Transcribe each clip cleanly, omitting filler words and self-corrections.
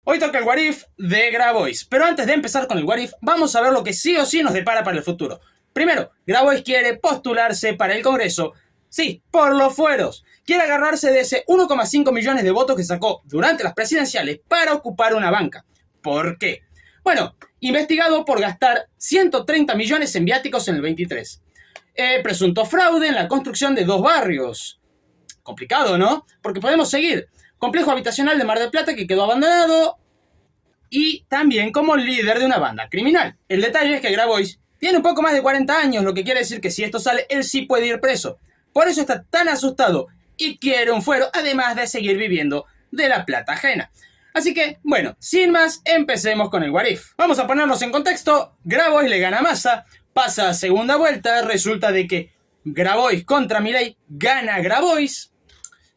Hoy toca el What If de Grabois, pero antes de empezar con el What If, vamos a ver lo que sí o sí nos depara para el futuro. Primero, Grabois quiere postularse para el Congreso, sí, por los fueros. Quiere agarrarse de ese 1,5 millones de votos que sacó durante las presidenciales para ocupar una banca. ¿Por qué? Bueno, investigado por gastar 130 millones en viáticos en el 23. Presunto fraude en la construcción de 2 barrios. Complicado, ¿no? Porque podemos seguir. Complejo habitacional de Mar del Plata que quedó abandonado y también como líder de una banda criminal. El detalle es que Grabois tiene un poco más de 40 años, lo que quiere decir que si esto sale, él sí puede ir preso. Por eso está tan asustado y quiere un fuero, además de seguir viviendo de la plata ajena. Así que, bueno, sin más, empecemos con el What If. Vamos a ponernos en contexto. Grabois le gana a Massa, pasa a segunda vuelta, resulta de que Grabois contra Milei gana Grabois.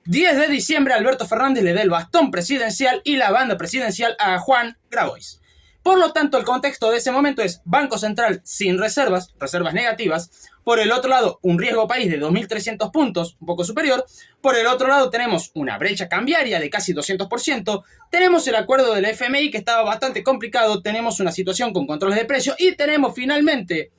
10 de diciembre Alberto Fernández le da el bastón presidencial y la banda presidencial a Juan Grabois. Por lo tanto, el contexto de ese momento es Banco Central sin reservas, reservas negativas. Por el otro lado, un riesgo país de 2.300 puntos, un poco superior. Por el otro lado, tenemos una brecha cambiaria de casi 200%. Tenemos el acuerdo del FMI que estaba bastante complicado. Tenemos una situación con controles de precios. Y tenemos finalmente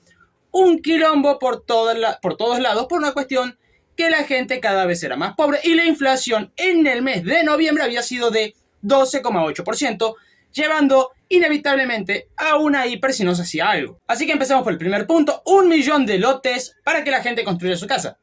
un quilombo por todos lados por una cuestión que la gente cada vez era más pobre y la inflación en el mes de noviembre había sido de 12,8%, llevando inevitablemente a una hiper si no se hacía algo. Así que empezamos por el primer punto, 1 millón de lotes para que la gente construya su casa.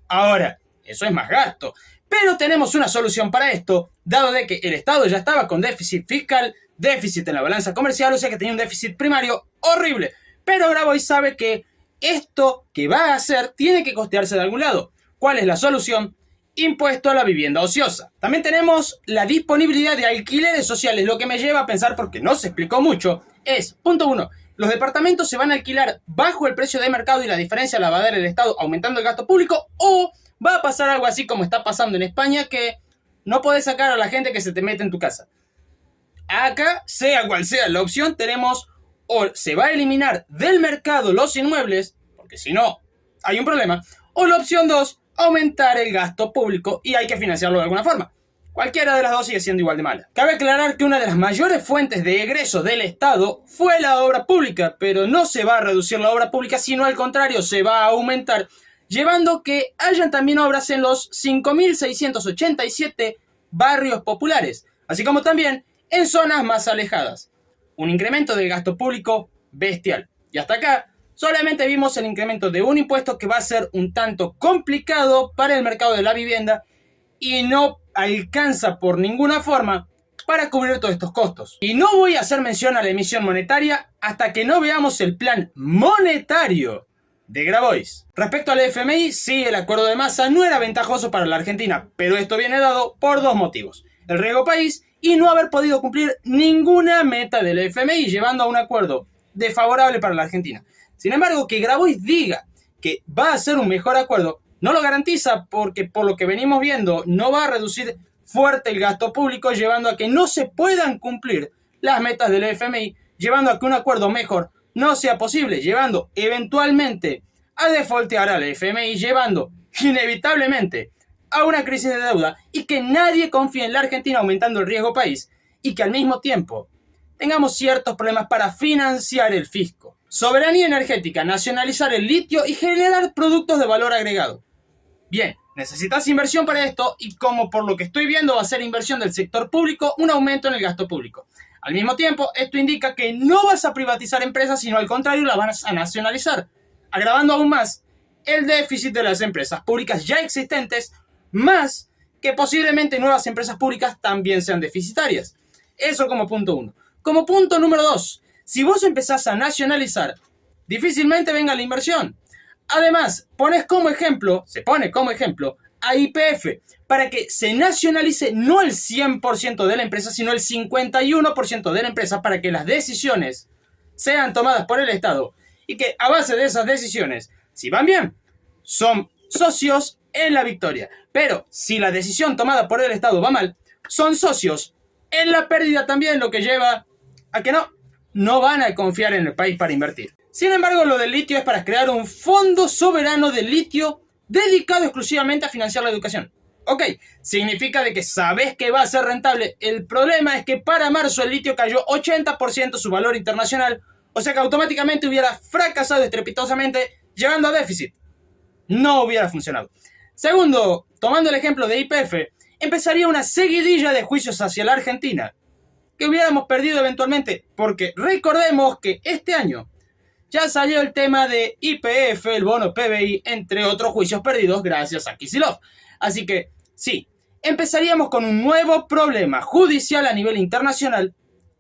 Ahora, eso es más gasto, pero tenemos una solución para esto, dado de que el Estado ya estaba con déficit fiscal, déficit en la balanza comercial, o sea que tenía un déficit primario horrible. Pero Grabois sabe que esto que va a hacer tiene que costearse de algún lado. ¿Cuál es la solución? Impuesto a la vivienda ociosa. También tenemos la disponibilidad de alquileres sociales, lo que me lleva a pensar, porque no se explicó mucho, es, punto 1, los departamentos se van a alquilar bajo el precio de mercado y la diferencia la va a dar el Estado aumentando el gasto público, o va a pasar algo así como está pasando en España, que no podés sacar a la gente que se te mete en tu casa. Acá, sea cual sea la opción, tenemos o se va a eliminar del mercado los inmuebles, porque si no, hay un problema, o la opción 2, aumentar el gasto público y hay que financiarlo de alguna forma. Cualquiera de las dos sigue siendo igual de mala. Cabe aclarar que una de las mayores fuentes de egreso del Estado fue la obra pública, pero no se va a reducir la obra pública, sino al contrario, se va a aumentar, llevando que hayan también obras en los 5.687 barrios populares, así como también en zonas más alejadas. Un incremento del gasto público bestial. Y hasta acá solamente vimos el incremento de un impuesto que va a ser un tanto complicado para el mercado de la vivienda y no alcanza por ninguna forma para cubrir todos estos costos. Y no voy a hacer mención a la emisión monetaria hasta que no veamos el plan monetario de Grabois. Respecto al FMI, sí, el acuerdo de Massa no era ventajoso para la Argentina, pero esto viene dado por 2 motivos. El riesgo país y no haber podido cumplir ninguna meta del FMI, llevando a un acuerdo desfavorable para la Argentina. Sin embargo, que Grabois diga que va a ser un mejor acuerdo no lo garantiza, porque por lo que venimos viendo no va a reducir fuerte el gasto público, llevando a que no se puedan cumplir las metas del FMI, llevando a que un acuerdo mejor no sea posible, llevando eventualmente a defaultear al FMI, llevando inevitablemente a una crisis de deuda y que nadie confíe en la Argentina, aumentando el riesgo país y que al mismo tiempo tengamos ciertos problemas para financiar el fisco. Soberanía energética, nacionalizar el litio y generar productos de valor agregado. Bien, necesitas inversión para esto y como por lo que estoy viendo va a ser inversión del sector público, un aumento en el gasto público. Al mismo tiempo, esto indica que no vas a privatizar empresas, sino al contrario, las vas a nacionalizar, agravando aún más el déficit de las empresas públicas ya existentes, más que posiblemente nuevas empresas públicas también sean deficitarias. Eso como punto 1. Como punto número 2, si vos empezás a nacionalizar, difícilmente venga la inversión. Además, se pone como ejemplo a YPF para que se nacionalice no el 100% de la empresa, sino el 51% de la empresa para que las decisiones sean tomadas por el Estado y que a base de esas decisiones, si van bien, son socios en la victoria. Pero si la decisión tomada por el Estado va mal, son socios en la pérdida también, lo que lleva a que no van a confiar en el país para invertir. Sin embargo, lo del litio es para crear un fondo soberano de litio dedicado exclusivamente a financiar la educación. Ok, significa de que sabes que va a ser rentable. El problema es que para marzo el litio cayó 80% su valor internacional, o sea que automáticamente hubiera fracasado estrepitosamente, llegando a déficit. No hubiera funcionado. Segundo, tomando el ejemplo de YPF, empezaría una seguidilla de juicios hacia la Argentina, que hubiéramos perdido eventualmente, porque recordemos que este año ya salió el tema de YPF, el bono PBI, entre otros juicios perdidos gracias a Kicillof. Así que, sí, empezaríamos con un nuevo problema judicial a nivel internacional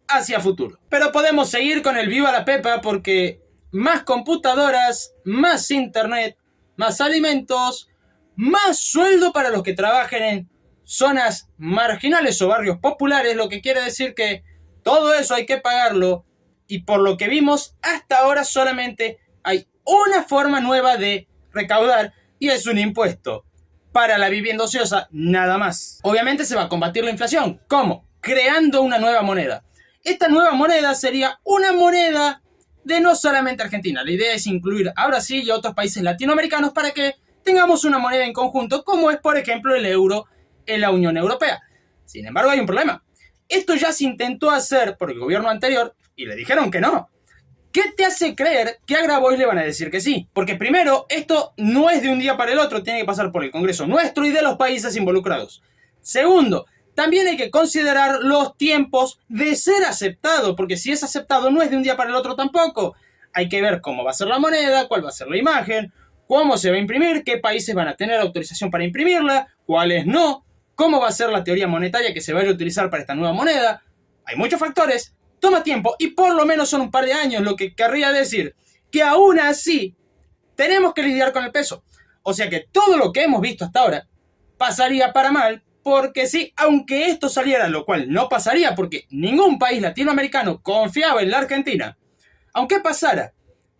hacia futuro. Pero podemos seguir con el viva la pepa porque más computadoras, más internet, más alimentos, más sueldo para los que trabajen en zonas marginales o barrios populares, lo que quiere decir que todo eso hay que pagarlo y por lo que vimos hasta ahora solamente hay una forma nueva de recaudar y es un impuesto para la vivienda ociosa, nada más. Obviamente se va a combatir la inflación. ¿Cómo? Creando una nueva moneda. Esta nueva moneda sería una moneda de no solamente Argentina. La idea es incluir a Brasil y a otros países latinoamericanos para que tengamos una moneda en conjunto, como es, por ejemplo, el euro en la Unión Europea. Sin embargo, hay un problema. Esto ya se intentó hacer por el gobierno anterior y le dijeron que no. ¿Qué te hace creer que a Grabois le van a decir que sí? Porque primero, esto no es de un día para el otro, tiene que pasar por el Congreso nuestro y de los países involucrados. Segundo, también hay que considerar los tiempos de ser aceptado, porque si es aceptado no es de un día para el otro tampoco. Hay que ver cómo va a ser la moneda, cuál va a ser la imagen, cómo se va a imprimir, qué países van a tener autorización para imprimirla, cuáles no, cómo va a ser la teoría monetaria que se vaya a utilizar para esta nueva moneda. Hay muchos factores, toma tiempo y por lo menos son un par de años, lo que querría decir que aún así tenemos que lidiar con el peso. O sea que todo lo que hemos visto hasta ahora pasaría para mal, porque sí, aunque esto saliera, lo cual no pasaría porque ningún país latinoamericano confiaba en la Argentina, aunque pasara,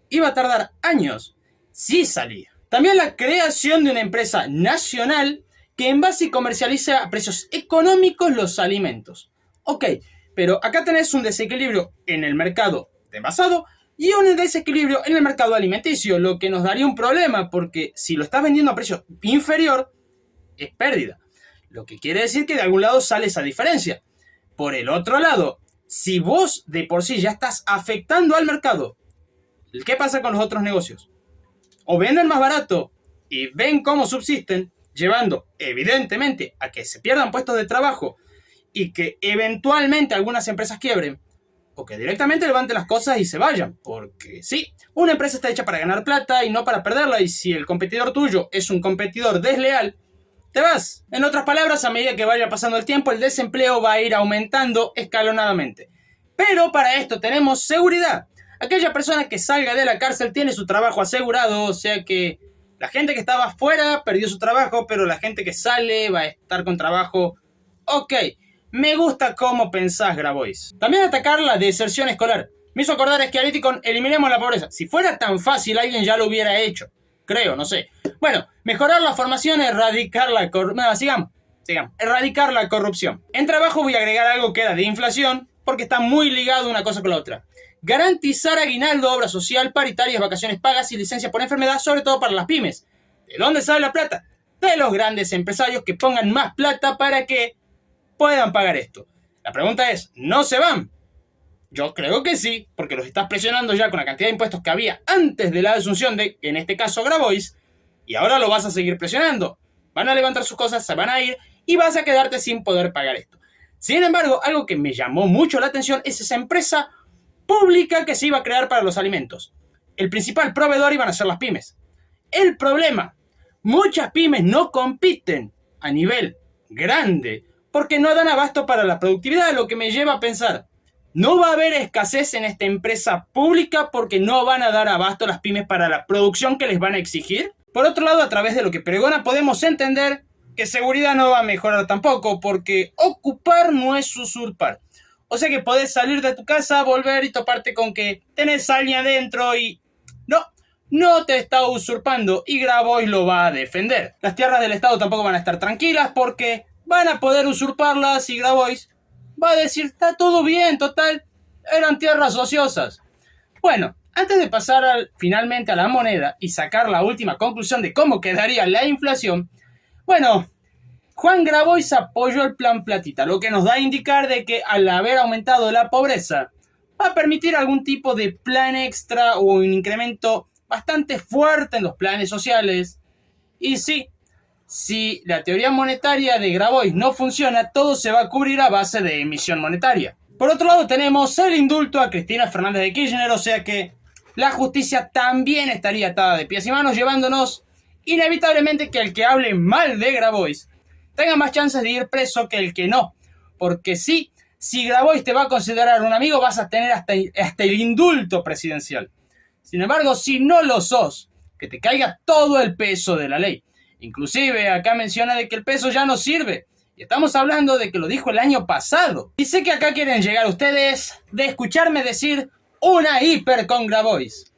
iba a tardar años, sí salía. También la creación de una empresa nacional que envase y comercialice a precios económicos los alimentos. Ok, pero acá tenés un desequilibrio en el mercado de envasado y un desequilibrio en el mercado alimenticio, lo que nos daría un problema porque si lo estás vendiendo a precio inferior, es pérdida. Lo que quiere decir que de algún lado sale esa diferencia. Por el otro lado, si vos de por sí ya estás afectando al mercado, ¿qué pasa con los otros negocios? O venden más barato y ven cómo subsisten, llevando evidentemente a que se pierdan puestos de trabajo y que eventualmente algunas empresas quiebren, o que directamente levanten las cosas y se vayan, porque sí, una empresa está hecha para ganar plata y no para perderla, y si el competidor tuyo es un competidor desleal, te vas. En otras palabras, a medida que vaya pasando el tiempo, el desempleo va a ir aumentando escalonadamente. Pero para esto tenemos seguridad. Aquella persona que salga de la cárcel tiene su trabajo asegurado, o sea que la gente que estaba afuera perdió su trabajo, pero la gente que sale va a estar con trabajo. Ok, me gusta cómo pensás, Grabois. También atacar la deserción escolar. Me hizo acordar a Schiaretti con eliminemos la pobreza. Si fuera tan fácil, alguien ya lo hubiera hecho. Creo, no sé. Bueno, mejorar la formación, erradicar la corrupción. No, sigamos. Erradicar la corrupción. En trabajo voy a agregar algo que era de inflación, porque está muy ligado una cosa con la otra. Garantizar aguinaldo, obra social, paritarias, vacaciones pagas y licencias por enfermedad, sobre todo para las pymes. ¿De dónde sale la plata? De los grandes empresarios que pongan más plata para que puedan pagar esto. La pregunta es, ¿no se van? Yo creo que sí, porque los estás presionando ya con la cantidad de impuestos que había antes de la asunción de, en este caso, Grabois, y ahora lo vas a seguir presionando. Van a levantar sus cosas, se van a ir y vas a quedarte sin poder pagar esto. Sin embargo, algo que me llamó mucho la atención es esa empresa pública que se iba a crear para los alimentos. El principal proveedor iban a ser las pymes. El problema, muchas pymes no compiten a nivel grande porque no dan abasto para la productividad, lo que me lleva a pensar, no va a haber escasez en esta empresa pública porque no van a dar abasto a las pymes para la producción que les van a exigir. Por otro lado, a través de lo que pregona podemos entender que seguridad no va a mejorar tampoco porque ocupar no es usurpar. O sea que podés salir de tu casa, volver y toparte con que tenés a alguien adentro y no te está usurpando y Grabois lo va a defender. Las tierras del Estado tampoco van a estar tranquilas porque van a poder usurparlas y Grabois va a decir, está todo bien, total, eran tierras ociosas. Bueno, antes de pasar finalmente a la moneda y sacar la última conclusión de cómo quedaría la inflación, bueno, Juan Grabois apoyó el plan Platita, lo que nos da a indicar de que al haber aumentado la pobreza, va a permitir algún tipo de plan extra o un incremento bastante fuerte en los planes sociales. Y sí, si la teoría monetaria de Grabois no funciona, todo se va a cubrir a base de emisión monetaria. Por otro lado, tenemos el indulto a Cristina Fernández de Kirchner, o sea que la justicia también estaría atada de pies y manos, llevándonos inevitablemente que el que hable mal de Grabois tenga más chances de ir preso que el que no. Porque sí, si Grabois te va a considerar un amigo, vas a tener hasta el indulto presidencial. Sin embargo, si no lo sos, que te caiga todo el peso de la ley. Inclusive acá menciona de que el peso ya no sirve. Y estamos hablando de que lo dijo el año pasado. Y sé que acá quieren llegar ustedes de escucharme decir una hiper con Grabois.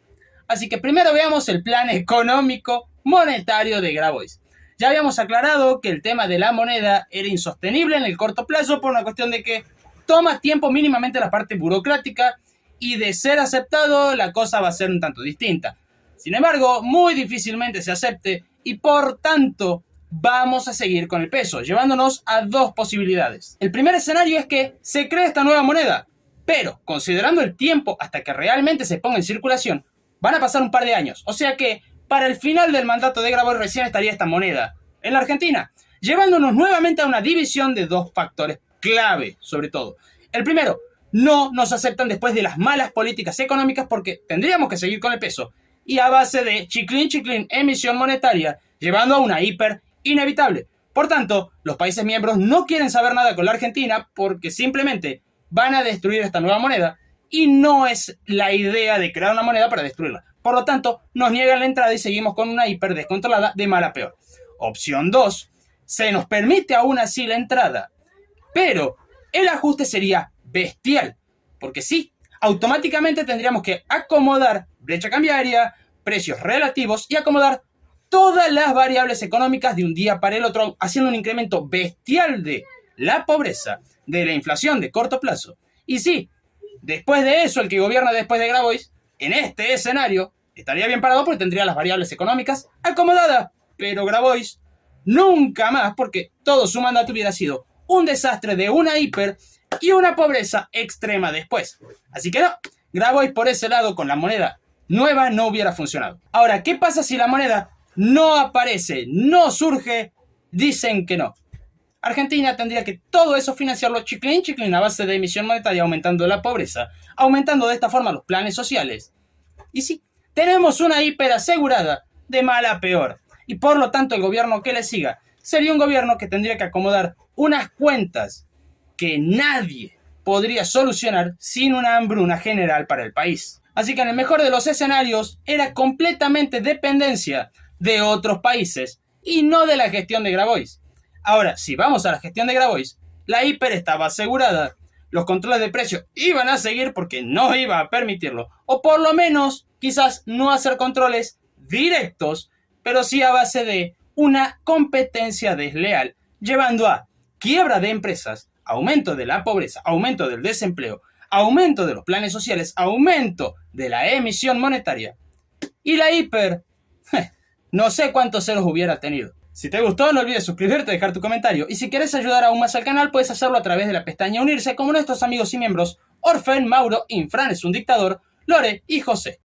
Así que primero veamos el plan económico monetario de Grabois. Ya habíamos aclarado que el tema de la moneda era insostenible en el corto plazo por una cuestión de que toma tiempo mínimamente la parte burocrática y de ser aceptado la cosa va a ser un tanto distinta. Sin embargo, muy difícilmente se acepte y por tanto vamos a seguir con el peso, llevándonos a dos posibilidades. El primer escenario es que se cree esta nueva moneda, pero considerando el tiempo hasta que realmente se ponga en circulación, van a pasar un par de años. O sea que para el final del mandato de Grabois recién estaría esta moneda en la Argentina, llevándonos nuevamente a una división de dos factores clave, sobre todo. El primero, no nos aceptan después de las malas políticas económicas porque tendríamos que seguir con el peso y a base de chiclín, emisión monetaria, llevando a una hiper inevitable. Por tanto, los países miembros no quieren saber nada con la Argentina porque simplemente van a destruir esta nueva moneda y no es la idea de crear una moneda para destruirla. Por lo tanto, nos niegan la entrada y seguimos con una hiper descontrolada de mal a peor. Opción 2, se nos permite aún así la entrada, pero el ajuste sería bestial, porque sí, automáticamente tendríamos que acomodar brecha cambiaria, precios relativos y acomodar todas las variables económicas de un día para el otro, haciendo un incremento bestial de la pobreza, de la inflación de corto plazo. Y sí, después de eso, el que gobierna después de Grabois, en este escenario, estaría bien parado porque tendría las variables económicas acomodadas, pero Grabois nunca más, porque todo su mandato hubiera sido un desastre de una hiper y una pobreza extrema después. Así que no, Grabois por ese lado con la moneda nueva no hubiera funcionado. Ahora, ¿qué pasa si la moneda no aparece, no surge? Dicen que no. Argentina tendría que todo eso financiarlo chiclín a base de emisión monetaria, aumentando la pobreza, aumentando de esta forma los planes sociales. Y sí, tenemos una hiper asegurada de mal a peor. Y por lo tanto el gobierno que le siga sería un gobierno que tendría que acomodar unas cuentas que nadie podría solucionar sin una hambruna general para el país. Así que en el mejor de los escenarios era completamente dependencia de otros países y no de la gestión de Grabois. Ahora, si vamos a la gestión de Grabois, la hiper estaba asegurada, los controles de precio iban a seguir porque no iba a permitirlo, o por lo menos quizás no hacer controles directos, pero sí a base de una competencia desleal, llevando a quiebra de empresas, aumento de la pobreza, aumento del desempleo, aumento de los planes sociales, aumento de la emisión monetaria. Y la hiper, no sé cuántos ceros hubiera tenido. Si te gustó, no olvides suscribirte y dejar tu comentario. Y si quieres ayudar aún más al canal, puedes hacerlo a través de la pestaña Unirse, como nuestros amigos y miembros Orfen, Mauro, Infran es un dictador, Lore y José.